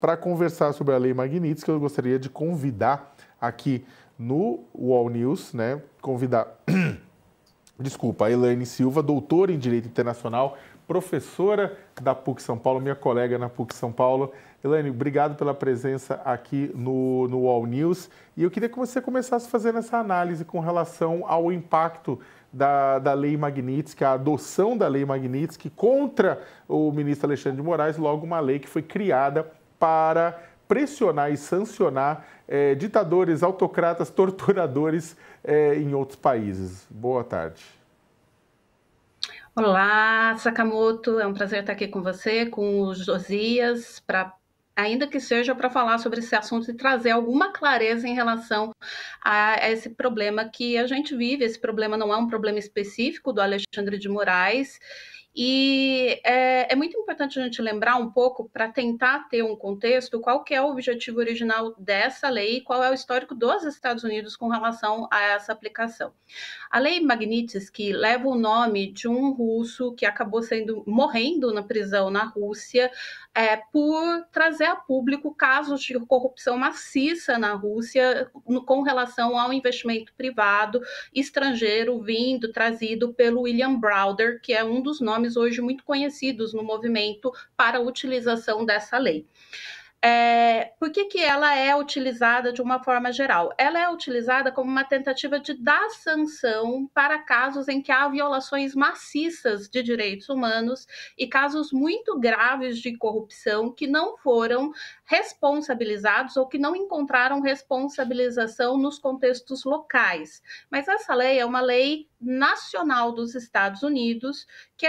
para conversar sobre a Lei Magnitsky, eu gostaria de convidar aqui no UOL News, né? A Elaine Silva, doutora em Direito Internacional, professora da PUC São Paulo, minha colega na PUC São Paulo. Elaine, obrigado pela presença aqui no UOL News. E eu queria que você começasse fazendo essa análise com relação ao impacto da Lei Magnitsky, a adoção da Lei Magnitsky contra o ministro Alexandre de Moraes, logo uma lei que foi criada para pressionar e sancionar ditadores, autocratas, torturadores em outros países. Boa tarde. Olá, Sakamoto, é um prazer estar aqui com você, com o Josias, ainda que seja para falar sobre esse assunto e trazer alguma clareza em relação a esse problema que a gente vive. Esse problema não é um problema específico do Alexandre de Moraes, e é muito importante a gente lembrar um pouco, para tentar ter um contexto, qual que é o objetivo original dessa lei e qual é o histórico dos Estados Unidos com relação a essa aplicação. A Lei Magnitsky leva o nome de um russo que acabou morrendo na prisão na Rússia por trazer a público casos de corrupção maciça na Rússia com relação ao investimento privado estrangeiro trazido pelo William Browder, que é um dos nomes hoje muito conhecidos no movimento para a utilização dessa lei. Por que ela é utilizada de uma forma geral? Ela é utilizada como uma tentativa de dar sanção para casos em que há violações maciças de direitos humanos e casos muito graves de corrupção que não foram responsabilizados ou que não encontraram responsabilização nos contextos locais. Mas essa lei é uma lei nacional dos Estados Unidos que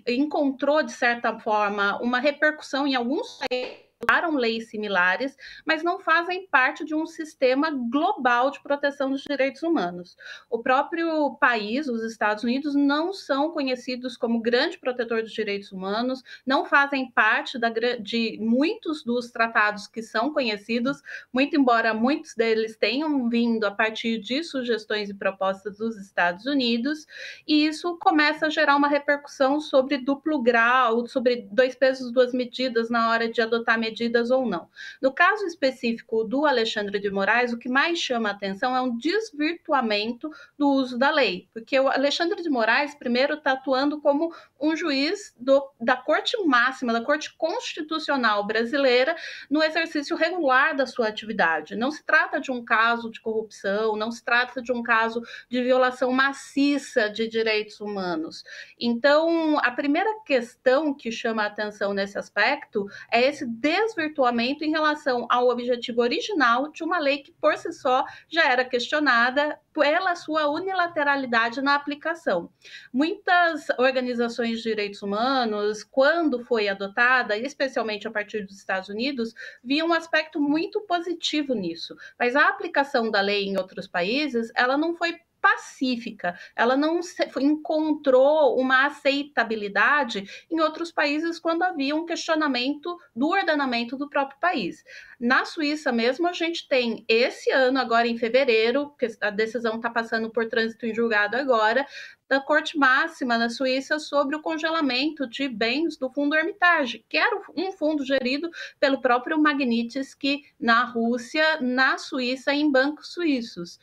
encontrou, de certa forma, uma repercussão em alguns países. Leis similares, mas não fazem parte de um sistema global de proteção dos direitos humanos. O próprio país, os Estados Unidos, não são conhecidos como grande protetor dos direitos humanos, não fazem parte de muitos dos tratados que são conhecidos, muito embora muitos deles tenham vindo a partir de sugestões e propostas dos Estados Unidos, e isso começa a gerar uma repercussão sobre duplo grau, sobre dois pesos, duas medidas na hora de adotar medidas ou não. No caso específico do Alexandre de Moraes, o que mais chama a atenção é um desvirtuamento do uso da lei, porque o Alexandre de Moraes, primeiro, está atuando como um juiz da Corte Máxima, da Corte Constitucional Brasileira, no exercício regular da sua atividade. Não se trata de um caso de corrupção, não se trata de um caso de violação maciça de direitos humanos. Então, a primeira questão que chama a atenção nesse aspecto é esse desvirtuamento em relação ao objetivo original de uma lei que, por si só, já era questionada pela sua unilateralidade na aplicação. Muitas organizações de direitos humanos, quando foi adotada, especialmente a partir dos Estados Unidos, viam um aspecto muito positivo nisso. Mas a aplicação da lei em outros países, ela não foi pacífica, ela não encontrou uma aceitabilidade em outros países quando havia um questionamento do ordenamento do próprio país. Na Suíça mesmo, a gente tem esse ano, agora em fevereiro, que a decisão está passando por trânsito em julgado agora, da Corte Máxima na Suíça sobre o congelamento de bens do Fundo Hermitage, que era um fundo gerido pelo próprio Magnitsky na Rússia, na Suíça, em bancos suíços.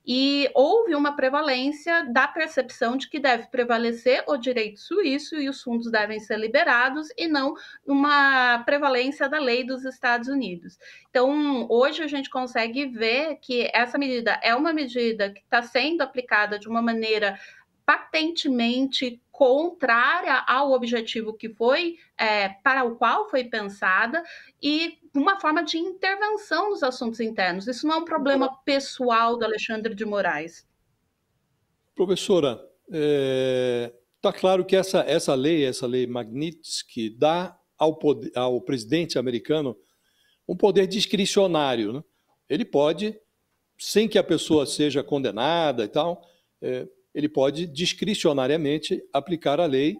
E houve uma prevalência da percepção de que deve prevalecer o direito suíço e os fundos devem ser liberados e não uma prevalência da lei dos Estados Unidos. Então, hoje a gente consegue ver que essa medida é uma medida que está sendo aplicada de uma maneira patentemente contrária ao objetivo que foi para o qual foi pensada e uma forma de intervenção nos assuntos internos. Isso não é um problema pessoal do Alexandre de Moraes. Professora, está claro que essa lei Magnitsky, dá ao presidente americano um poder discricionário, né? Ele pode, sem que a pessoa seja condenada e tal, ele pode discricionariamente aplicar a lei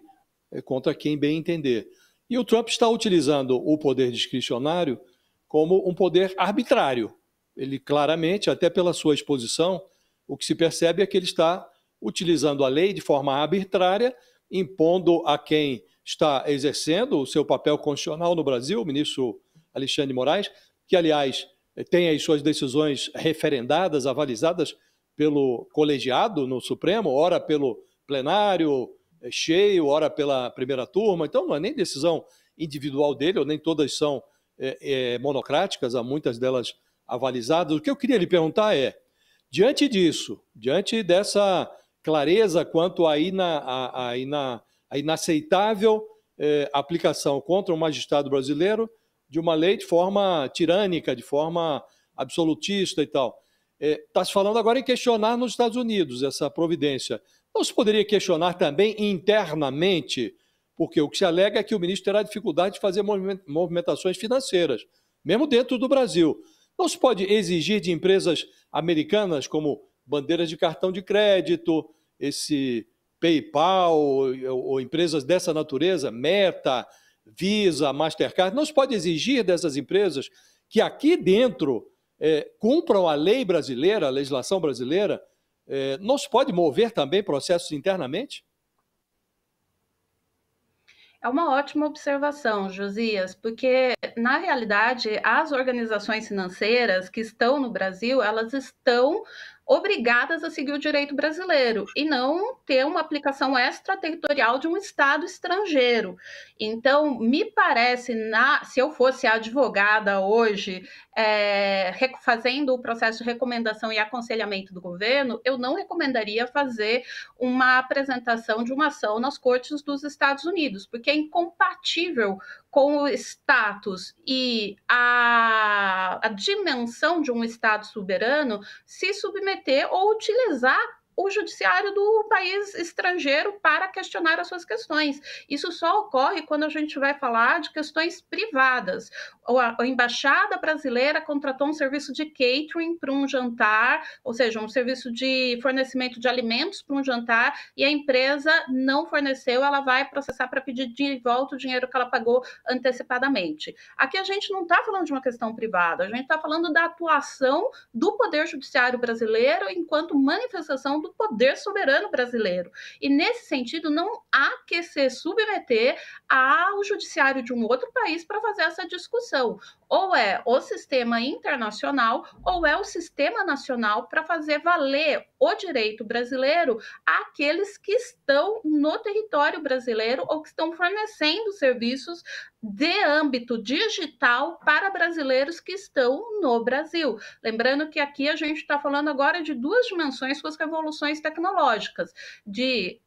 contra quem bem entender. E o Trump está utilizando o poder discricionário como um poder arbitrário. Ele claramente, até pela sua exposição, o que se percebe é que ele está utilizando a lei de forma arbitrária, impondo a quem está exercendo o seu papel constitucional no Brasil, o ministro Alexandre de Moraes, que, aliás, tem as suas decisões referendadas, avalizadas pelo colegiado no Supremo, ora pelo plenário cheio, ora pela primeira turma. Então, não é nem decisão individual dele, ou nem todas são monocráticas, há muitas delas avalizadas. O que eu queria lhe perguntar é, diante disso, diante dessa clareza quanto à inaceitável aplicação contra o magistrado brasileiro de uma lei de forma tirânica, de forma absolutista e tal, está se falando agora em questionar nos Estados Unidos essa providência. Não se poderia questionar também internamente, porque o que se alega é que o ministro terá dificuldade de fazer movimentações financeiras, mesmo dentro do Brasil. Não se pode exigir de empresas americanas como bandeiras de cartão de crédito, esse PayPal ou empresas dessa natureza, Meta, Visa, Mastercard, não se pode exigir dessas empresas que aqui dentro cumpram a lei brasileira, a legislação brasileira. Não se pode mover também processos internamente? É uma ótima observação, Josias, porque, na realidade, as organizações financeiras que estão no Brasil, elas estão obrigadas a seguir o direito brasileiro e não ter uma aplicação extraterritorial de um Estado estrangeiro. Então, me parece, se eu fosse advogada hoje, fazendo o processo de recomendação e aconselhamento do governo, eu não recomendaria fazer uma apresentação de uma ação nas cortes dos Estados Unidos, porque é incompatível com o status e a dimensão de um Estado soberano se submeter ou utilizar o judiciário do país estrangeiro para questionar as suas questões. Isso só ocorre quando a gente vai falar de questões privadas. A embaixada brasileira contratou um serviço de catering para um jantar, ou seja, um serviço de fornecimento de alimentos para um jantar, e a empresa não forneceu, ela vai processar para pedir de volta o dinheiro que ela pagou antecipadamente. Aqui a gente não está falando de uma questão privada, a gente está falando da atuação do Poder Judiciário brasileiro enquanto manifestação do poder soberano brasileiro. E, nesse sentido, não há que se submeter ao judiciário de um outro país para fazer essa discussão. Ou é o sistema internacional ou é o sistema nacional para fazer valer o direito brasileiro àqueles que estão no território brasileiro ou que estão fornecendo serviços de âmbito digital para brasileiros que estão no Brasil. Lembrando que aqui a gente está falando agora de duas dimensões com as revoluções tecnológicas, de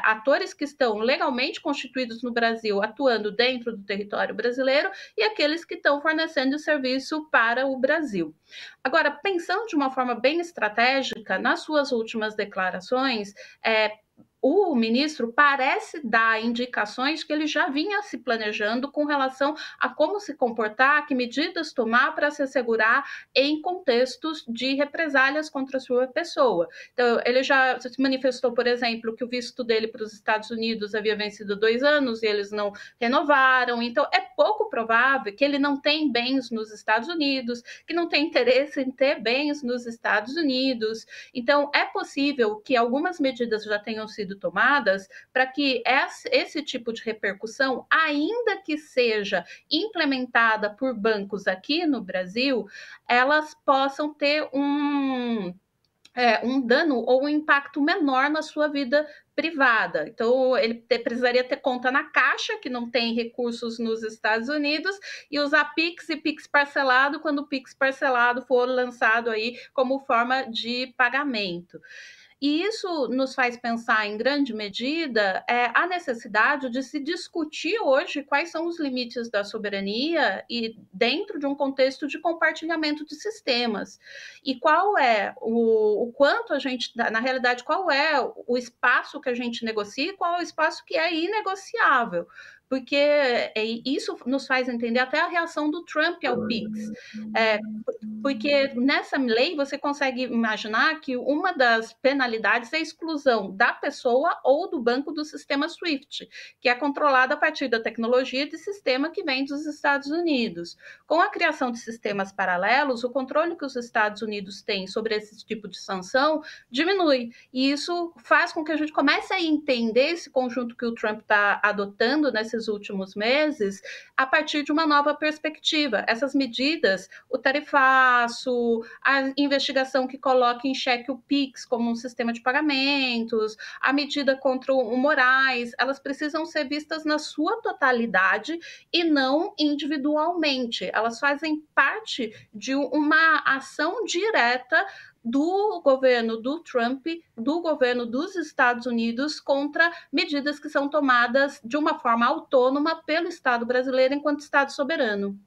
atores que estão legalmente constituídos no Brasil, atuando dentro do território brasileiro, e aqueles que estão fornecendo serviço para o Brasil. Agora, pensando de uma forma bem estratégica, nas suas últimas declarações, o ministro parece dar indicações que ele já vinha se planejando com relação a como se comportar, que medidas tomar para se assegurar em contextos de represálias contra a sua pessoa. Então, ele já se manifestou, por exemplo, que o visto dele para os Estados Unidos havia vencido 2 anos e eles não renovaram. Então, é pouco provável que ele não tenha bens nos Estados Unidos, que não tem interesse em ter bens nos Estados Unidos. Então, é possível que algumas medidas já tenham sido tomadas para que esse tipo de repercussão, ainda que seja implementada por bancos aqui no Brasil, elas possam ter um dano ou um impacto menor na sua vida privada. Então, ele precisaria ter conta na Caixa, que não tem recursos nos Estados Unidos, e usar Pix e Pix parcelado quando o Pix parcelado for lançado aí como forma de pagamento. E isso nos faz pensar, em grande medida, a necessidade de se discutir hoje quais são os limites da soberania e dentro de um contexto de compartilhamento de sistemas. E qual é o quanto a gente, na realidade, qual é o espaço que a gente negocia e qual é o espaço que é inegociável. Porque isso nos faz entender até a reação do Trump ao PIX. Porque nessa lei você consegue imaginar que uma das penalidades é a exclusão da pessoa ou do banco do sistema SWIFT, que é controlado a partir da tecnologia de sistema que vem dos Estados Unidos. Com a criação de sistemas paralelos, o controle que os Estados Unidos têm sobre esse tipo de sanção diminui. E isso faz com que a gente comece a entender esse conjunto que o Trump está adotando nesses últimos meses a partir de uma nova perspectiva. Essas medidas, o tarifaço, a investigação que coloca em xeque o PIX como um sistema de pagamentos, a medida contra o Moraes, elas precisam ser vistas na sua totalidade e não individualmente. Elas fazem parte de uma ação direta do governo do Trump, do governo dos Estados Unidos, contra medidas que são tomadas de uma forma autônoma pelo Estado brasileiro enquanto Estado soberano.